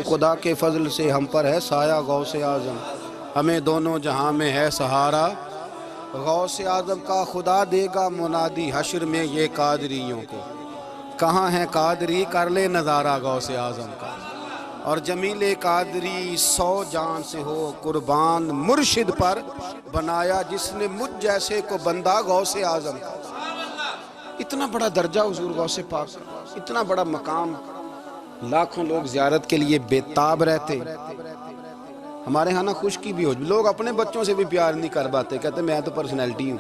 خدا کے فضل سے ہم پر ہے سایہ غوث اعظم، ہمیں دونوں جہاں میں ہے سہارا، غوث اعظم کا خدا دے گا منادی حشر میں یہ قادریوں کو، کہاں ہے قادری کر لے نظارہ غوث اعظم کا، اور جمیل قادری 100 جان سے ہو قربان، مرشد پر بنایا جس نے مجھ جیسے کو بندہ غوث اعظم کا۔ اتنا بڑا درجہ حضور غوث پاک، اتنا بڑا مقام، لاکھوں لوگ زیارت کے لیے بے تاب رہتے۔ ہمارے ہاں نا خشکی بھی ہو، لوگ اپنے بچوں سے بھی پیار نہیں کر پاتے، کہتے میں تو پرسنالٹی ہوں۔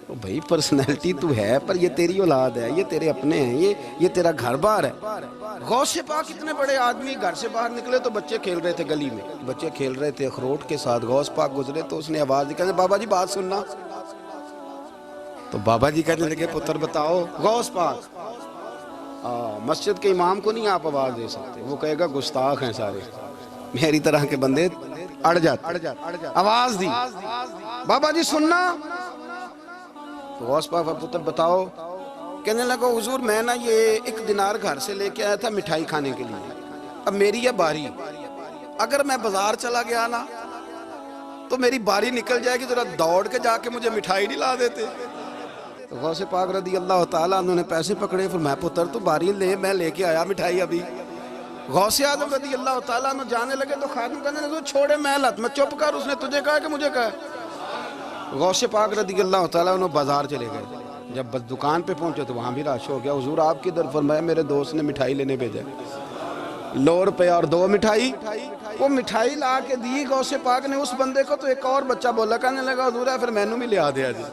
تو بھائی پرسنالٹی تو ہے، پر یہ تیری اولاد ہے، یہ تیرے اپنے ہیں، یہ تیرا گھر بار ہے۔ غوث پاک اتنے بڑے آدمی گھر سے باہر نکلے تو بچے کھیل رہے تھے گلی میں، بچے کھیل رہے تھے اخروٹ کے ساتھ، غوث پاک گزرے تو اس نے آواز دی، کہتے بابا جی بات سننا۔ تو بابا جی کہنے لگے پتر بتاؤ۔ غوث پاک مسجد کے امام کو نہیں آپ آواز دے سکتے، وہ کہے گا گستاخ ہیں سارے، میری طرح کے بندے اڑ جاتے۔ آواز دی، بابا جی سننا۔ تو غوث پاک پتر بتاؤ۔ کہنے لگا حضور میں نا یہ 1 دینار گھر سے لے کے آیا تھا مٹھائی کھانے کے لیے، اب میری ہے باری، اگر میں بازار چلا گیا نا تو میری باری نکل جائے گی، ذرا دوڑ کے جا کے مجھے مٹھائی نہیں لا دیتے؟ تو غوث پاک رضی اللہ تعالیٰ انہوں نے پیسے پکڑے، فرمایا پتر تو باری لے، میں لے کے آیا مٹھائی ابھی۔ غوث اعظم رضی اللہ تعالیٰ عنہ جانے لگے تو خادم کہنے لگے چھوڑے محلت میں، چپ کر، اس نے تجھے کہا کہ مجھے کہا۔ غوث پاک رضی اللہ تعالیٰ عنہ بازار چلے گئے، جب بس دکان پہ پہنچے تو وہاں بھی رش ہو گیا۔ حضور آپ کدھر؟ فرمایا میرے دوست نے مٹھائی لینے بھیجا، 100 روپے اور 2 مٹھائی۔ وہ مٹھائی لا کے دی غوث پاک نے اس بندے کو، تو ایک اور بچہ بولا، کہنے لگا حضور ہے پھر مینوں بھی لیا دیا جی۔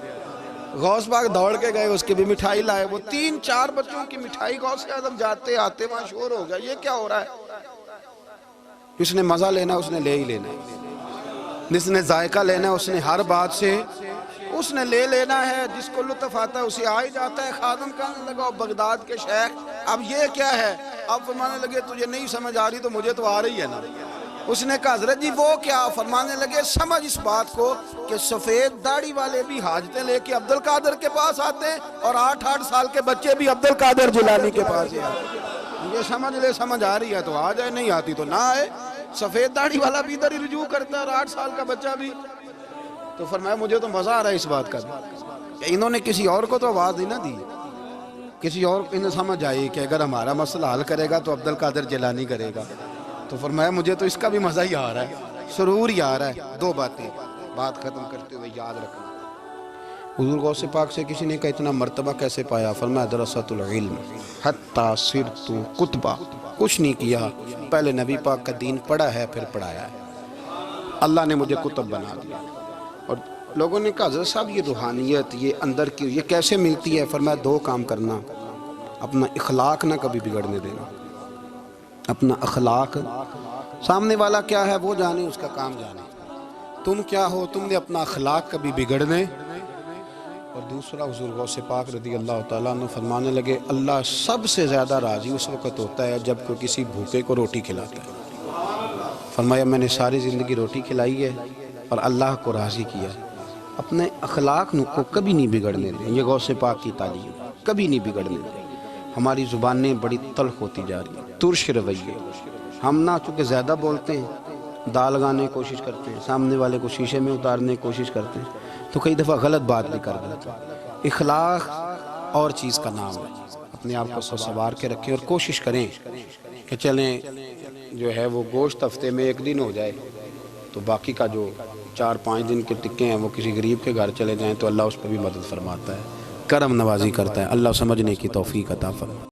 غوث پاک دوڑ کے گئے، اس کی بھی مٹھائی لائے، وہ 3-4 بچوں کی مٹھائی غوث اعظم جاتے آتے وہاں شور ہو گیا، یہ کیا ہو رہا ہے؟ جس نے مزہ لینا اس نے لے ہی لینا ہے، جس نے ذائقہ لینا ہے اس نے ہر بات سے اس نے لے لینا ہے، جس کو لطف آتا ہے اسے آ ہی جاتا ہے۔ خادم کہنے لگا بغداد کے شیخ اب یہ کیا ہے؟ اب فرمانے لگے تجھے نہیں سمجھ آ رہی تو مجھے تو آ رہی ہے نا۔ اس نے کہا حضرت جی وہ کیا؟ فرمانے لگے سمجھ اس بات کو کہ سفید داڑھی والے بھی حاجتیں لے کے عبد القادر کے پاس آتے ہیں، اور 8-8 سال کے بچے بھی عبد القادر جیلانی کے پاس آتے ہیں۔ یہ سمجھ لے، سمجھ آ رہی ہے تو آ جائے، نہیں آتی تو نہ آئے۔ سفید داڑھی والا بھی ادھر ہی رجوع کرتا ہے اور 8 سال کا بچہ بھی۔ تو فرمایا مجھے تو مزہ آ رہا ہے اس بات کا، کہ انہوں نے کسی اور کو تو آواز نہیں نہ دی، کسی اور کو انہیں سمجھ آئی کہ اگر ہمارا مسئلہ حل کرے گا تو عبد القادر جیلانی کرے گا۔ تو فرمایا مجھے تو اس کا بھی مزہ ہی آ رہا ہے، سرور ہی آ رہا ہے۔ 2 باتیں بات ختم کرتے ہوئے یاد رکھنا۔ حضور غوث پاک سے کسی نے کہا اتنا مرتبہ کیسے پایا؟ فرمایا درست العلم حتی صرت کتبہ، کچھ نہیں کیا، پہلے نبی پاک کا دین پڑھا ہے پھر پڑھایا ہے، اللہ نے مجھے کتب بنا دیا۔ اور لوگوں نے کہا حضرت صاحب یہ روحانیت، یہ اندر کی، یہ کیسے ملتی ہے؟ فرمایا 2 کام کرنا، اپنا اخلاق نہ کبھی بگڑنے دینا، اپنا اخلاق، سامنے والا کیا ہے وہ جانے، اس کا کام جانے، تم کیا ہو، تم نے اپنا اخلاق کبھی بگڑنے۔ اور دوسرا حضور غوث پاک رضی اللہ تعالیٰ عنہ فرمانے لگے اللہ سب سے زیادہ راضی اس وقت ہوتا ہے جب کوئی کسی بھوکے کو روٹی کھلاتا ہے۔ فرمایا میں نے ساری زندگی روٹی کھلائی ہے اور اللہ کو راضی کیا۔ اپنے اخلاق کو کبھی نہیں بگڑنے دیں، یہ غوث پاک کی تعلیم، کبھی نہیں بگڑنے دیں۔ ہماری زبانیں بڑی تلخ ہوتی جا رہی ہیں، ترش رویے، ہم نہ چونکہ زیادہ بولتے ہیں، دال لگانے کی کوشش کرتے ہیں، سامنے والے کو شیشے میں اتارنے کی کوشش کرتے ہیں، تو کئی دفعہ غلط بات بھی کر دیتے ہیں۔ اخلاق اور چیز کا نام ہے، اپنے آپ کو سنوار کے رکھیں اور کوشش کریں کہ چلیں جو ہے وہ گوشت ہفتے میں 1 دن ہو جائے تو باقی کا جو 4-5 دن کے ٹکے ہیں وہ کسی غریب کے گھر چلے جائیں تو اللہ اس پہ بھی مدد فرماتا ہے، کرم نوازی کرتا ہے۔ اللہ سمجھنے کی توفیق عطا فرمائے۔